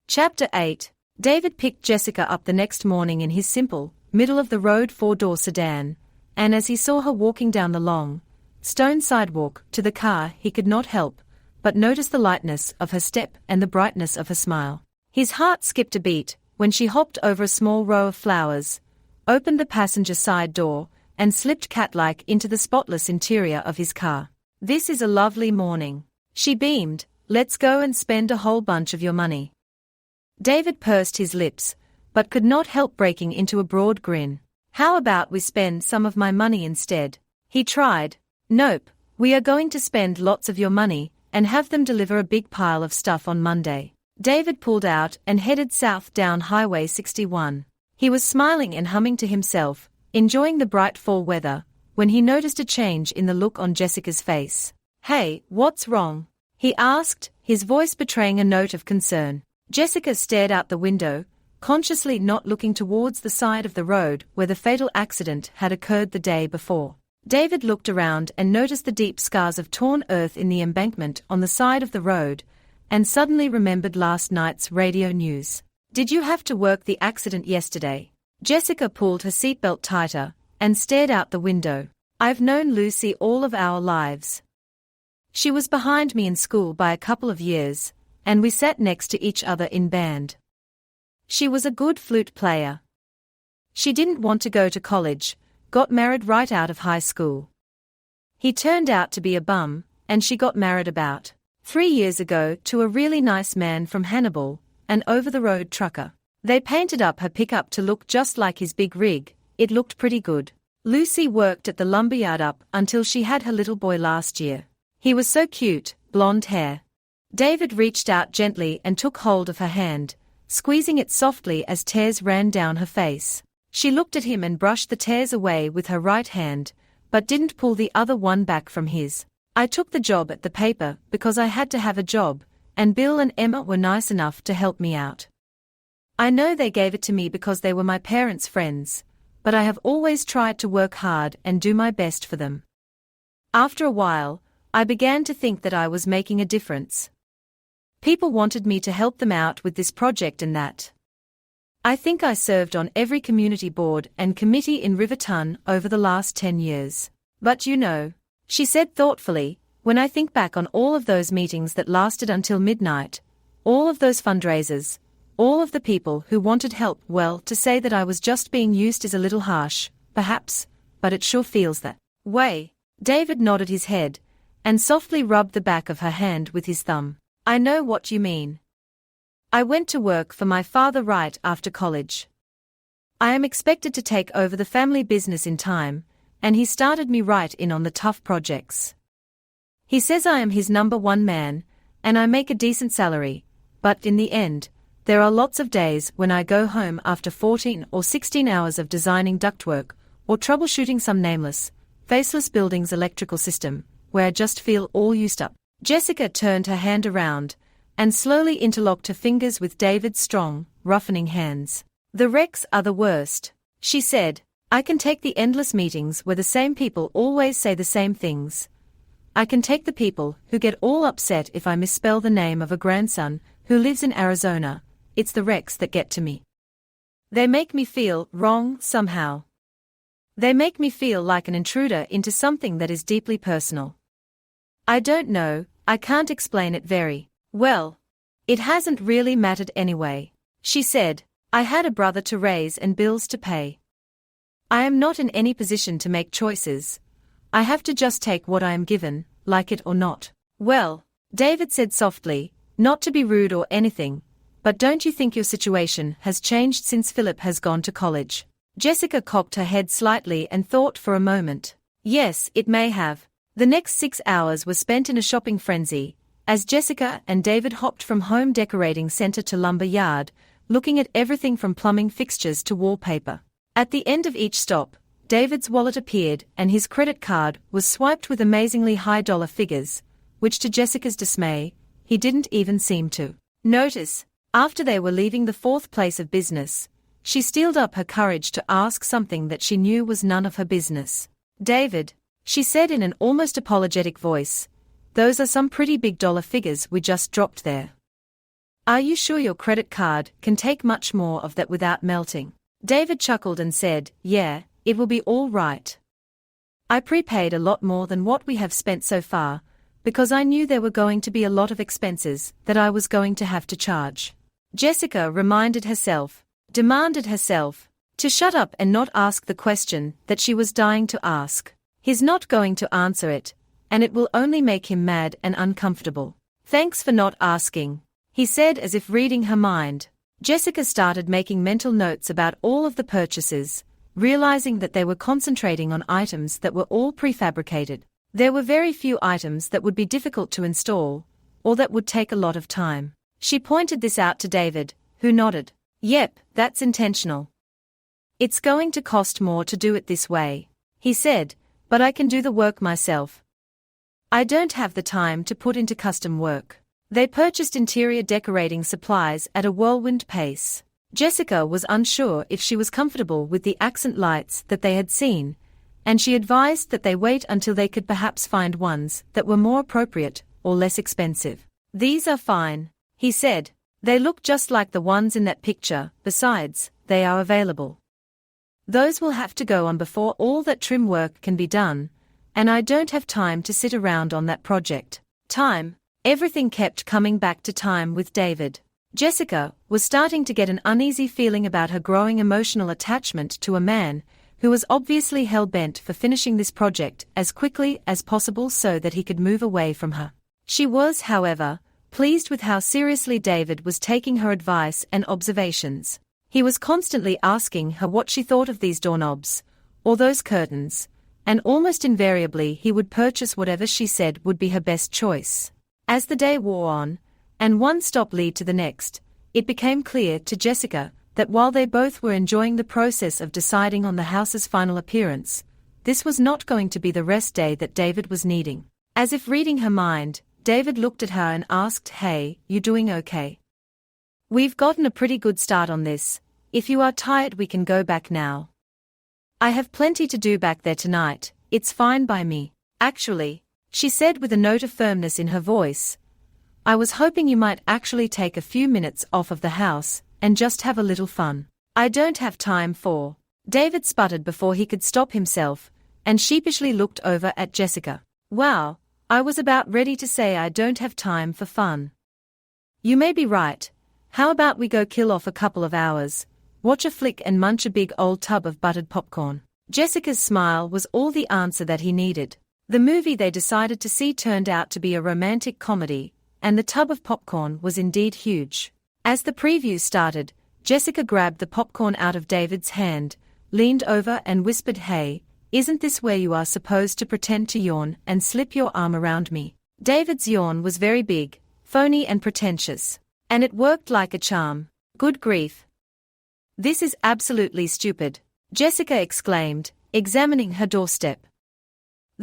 Chapter 8. David picked Jessica up the next morning in his simple, middle-of-the-road four-door sedan, and as he saw her walking down the long, stone sidewalk to the car, he could not help but notice the lightness of her step and the brightness of her smile. His heart skipped a beat when she hopped over a small row of flowers, opened the passenger side door, and slipped cat-like into the spotless interior of his car. "This is a lovely morning," she beamed. "Let's go and spend a whole bunch of your money." David pursed his lips, but could not help breaking into a broad grin. "How about we spend some of my money instead?" he tried. "Nope, we are going to spend lots of your money, and have them deliver a big pile of stuff on Monday." David pulled out and headed south down Highway 61. He was smiling and humming to himself, enjoying the bright fall weather, when he noticed a change in the look on Jessica's face. "Hey, what's wrong?" he asked, his voice betraying a note of concern. Jessica stared out the window, consciously not looking towards the side of the road where the fatal accident had occurred the day before. David looked around and noticed the deep scars of torn earth in the embankment on the side of the road, and suddenly remembered last night's radio news. "Did you have to work the accident yesterday?" Jessica pulled her seatbelt tighter and stared out the window. "I've known Lucy all of our lives. She was behind me in school by a couple of years, and we sat next to each other in band. She was a good flute player. She didn't want to go to college, got married right out of high school. He turned out to be a bum, and she got married about 3 years ago to a really nice man from Hannibal, an over-the-road trucker. They painted up her pickup to look just like his big rig. It looked pretty good. Lucy worked at the lumberyard up until she had her little boy last year. He was so cute, blonde hair." David reached out gently and took hold of her hand, squeezing it softly as tears ran down her face. She looked at him and brushed the tears away with her right hand, but didn't pull the other one back from his. "I took the job at the paper because I had to have a job, and Bill and Emma were nice enough to help me out. I know they gave it to me because they were my parents' friends, but I have always tried to work hard and do my best for them. After a while, I began to think that I was making a difference. People wanted me to help them out with this project and that. I think I served on every community board and committee in Riverton over the last 10 years. But you know," she said thoughtfully, "when I think back on all of those meetings that lasted until midnight, all of those fundraisers, all of the people who wanted help, well, to say that I was just being used is a little harsh, perhaps, but it sure feels that way." David nodded his head, and softly rubbed the back of her hand with his thumb. "I know what you mean. I went to work for my father right after college. I am expected to take over the family business in time, and he started me right in on the tough projects. He says I am his number one man, and I make a decent salary, but in the end, there are lots of days when I go home after 14 or 16 hours of designing ductwork, or troubleshooting some nameless, faceless building's electrical system, where I just feel all used up." Jessica turned her hand around, and slowly interlocked her fingers with David's strong, roughening hands. "The wrecks are the worst," she said. "I can take the endless meetings where the same people always say the same things. I can take the people who get all upset if I misspell the name of a grandson who lives in Arizona. It's the wrecks that get to me. They make me feel wrong somehow. They make me feel like an intruder into something that is deeply personal. I don't know, I can't explain it very well. It hasn't really mattered anyway," she said. "I had a brother to raise and bills to pay. I am not in any position to make choices. I have to just take what I am given, like it or not." "Well," David said softly, not to be rude or anything, "but don't you think your situation has changed since Philip has gone to college?" Jessica cocked her head slightly and thought for a moment. Yes, it may have. The next 6 hours were spent in a shopping frenzy, as Jessica and David hopped from home decorating center to lumber yard, looking at everything from plumbing fixtures to wallpaper. At the end of each stop, David's wallet appeared and his credit card was swiped with amazingly high dollar figures, which to Jessica's dismay, he didn't even seem to notice. After they were leaving the fourth place of business, she steeled up her courage to ask something that she knew was none of her business. "David," she said in an almost apologetic voice, "those are some pretty big dollar figures we just dropped there. Are you sure your credit card can take much more of that without melting? David chuckled and said, yeah, it will be all right. I prepaid a lot more than what we have spent so far, because I knew there were going to be a lot of expenses that I was going to have to charge. Jessica demanded herself, to shut up and not ask the question that she was dying to ask. He's not going to answer it, and it will only make him mad and uncomfortable. Thanks for not asking, he said as if reading her mind. Jessica started making mental notes about all of the purchases, realizing that they were concentrating on items that were all prefabricated. There were very few items that would be difficult to install, or that would take a lot of time. She pointed this out to David, who nodded. Yep, that's intentional. It's going to cost more to do it this way, he said, but I can do the work myself. I don't have the time to put into custom work. They purchased interior decorating supplies at a whirlwind pace. Jessica was unsure if she was comfortable with the accent lights that they had seen, and she advised that they wait until they could perhaps find ones that were more appropriate or less expensive. These are fine, he said. They look just like the ones in that picture, besides, they are available. Those will have to go on before all that trim work can be done, and I don't have time to sit around on that project. Time. Everything kept coming back to time with David. Jessica was starting to get an uneasy feeling about her growing emotional attachment to a man who was obviously hell-bent for finishing this project as quickly as possible so that he could move away from her. She was, however, pleased with how seriously David was taking her advice and observations. He was constantly asking her what she thought of these doorknobs, or those curtains, and almost invariably he would purchase whatever she said would be her best choice. As the day wore on, and one stop led to the next, it became clear to Jessica that while they both were enjoying the process of deciding on the house's final appearance, this was not going to be the rest day that David was needing. As if reading her mind, David looked at her and asked, "Hey, you doing okay? We've gotten a pretty good start on this. If you are tired we can go back now. I have plenty to do back there tonight, it's fine by me." Actually, she said with a note of firmness in her voice, I was hoping you might actually take a few minutes off of the house and just have a little fun. I don't have time for. David sputtered before he could stop himself, and sheepishly looked over at Jessica. Wow, I was about ready to say I don't have time for fun. You may be right. How about we go kill off a couple of hours, watch a flick and munch a big old tub of buttered popcorn? Jessica's smile was all the answer that he needed. The movie they decided to see turned out to be a romantic comedy, and the tub of popcorn was indeed huge. As the preview started, Jessica grabbed the popcorn out of David's hand, leaned over and whispered, "Hey, isn't this where you are supposed to pretend to yawn and slip your arm around me?" David's yawn was very big, phony and pretentious. And it worked like a charm. Good grief. This is absolutely stupid, Jessica exclaimed, examining her doorstep.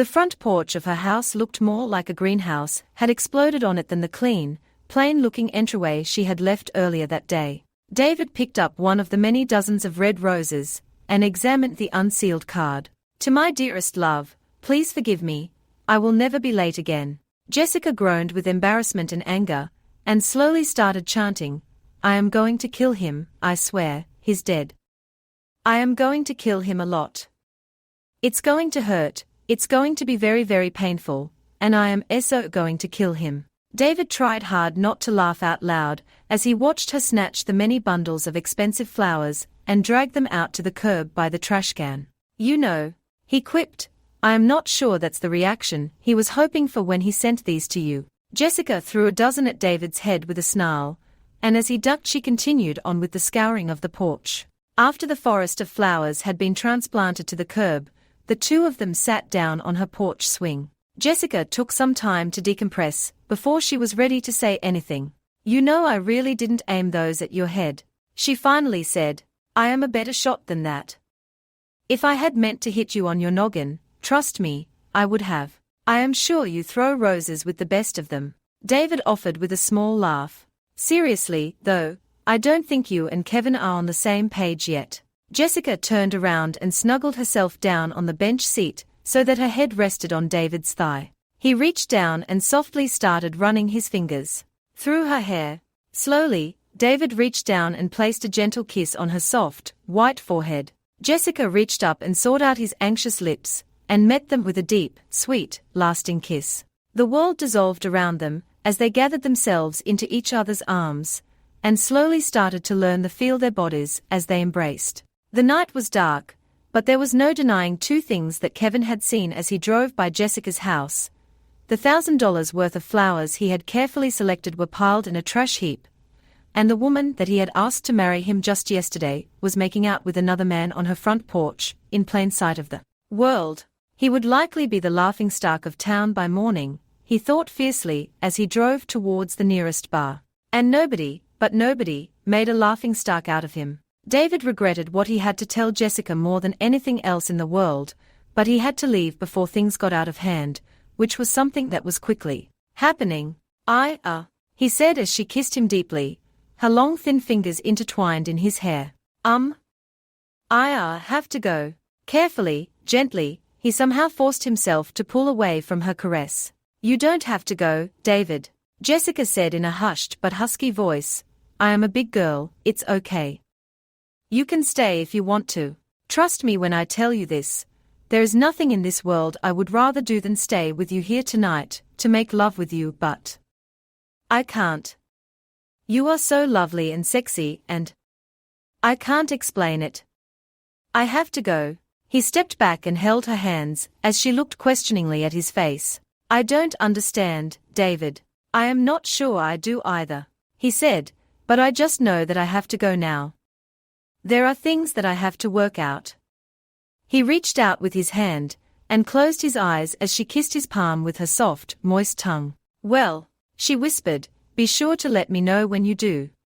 The front porch of her house looked more like a greenhouse had exploded on it than the clean, plain-looking entryway she had left earlier that day. David picked up one of the many dozens of red roses and examined the unsealed card. "To my dearest love, please forgive me, I will never be late again." Jessica groaned with embarrassment and anger, and slowly started chanting, "I am going to kill him, I swear, he's dead. I am going to kill him a lot. It's going to hurt. It's going to be very, very painful, and I am so going to kill him." David tried hard not to laugh out loud as he watched her snatch the many bundles of expensive flowers and drag them out to the curb by the trash can. "You know," he quipped, "I am not sure that's the reaction he was hoping for when he sent these to you." Jessica threw a dozen at David's head with a snarl, and as he ducked she continued on with the scouring of the porch. After the forest of flowers had been transplanted to the curb, the two of them sat down on her porch swing. Jessica took some time to decompress before she was ready to say anything. "You know I really didn't aim those at your head," she finally said. "I am a better shot than that. If I had meant to hit you on your noggin, trust me, I would have. I am sure you throw roses with the best of them," David offered with a small laugh. "Seriously, though, I don't think you and Kevin are on the same page yet." Jessica turned around and snuggled herself down on the bench seat so that her head rested on David's thigh. He reached down and softly started running his fingers through her hair. Slowly, David reached down and placed a gentle kiss on her soft, white forehead. Jessica reached up and sought out his anxious lips, and met them with a deep, sweet, lasting kiss. The world dissolved around them, as they gathered themselves into each other's arms, and slowly started to learn to feel their bodies as they embraced. The night was dark, but there was no denying two things that Kevin had seen as he drove by Jessica's house. The $1,000 worth of flowers he had carefully selected were piled in a trash heap, and the woman that he had asked to marry him just yesterday was making out with another man on her front porch, in plain sight of the world. He would likely be the laughingstock of town by morning, he thought fiercely as he drove towards the nearest bar. And nobody, but nobody, made a laughingstock out of him. David regretted what he had to tell Jessica more than anything else in the world, but he had to leave before things got out of hand, which was something that was quickly happening. He said as she kissed him deeply, her long thin fingers intertwined in his hair. I have to go. Carefully, gently, he somehow forced himself to pull away from her caress. You don't have to go, David, Jessica said in a hushed but husky voice. I am a big girl, it's okay. You can stay if you want to. Trust me when I tell you this. There is nothing in this world I would rather do than stay with you here tonight, to make love with you, but I can't. You are so lovely and sexy and I can't explain it. I have to go. He stepped back and held her hands as she looked questioningly at his face. I don't understand, David. I am not sure I do either, he said, but I just know that I have to go now. There are things that I have to work out. He reached out with his hand and closed his eyes as she kissed his palm with her soft, moist tongue. Well, she whispered, be sure to let me know when you do.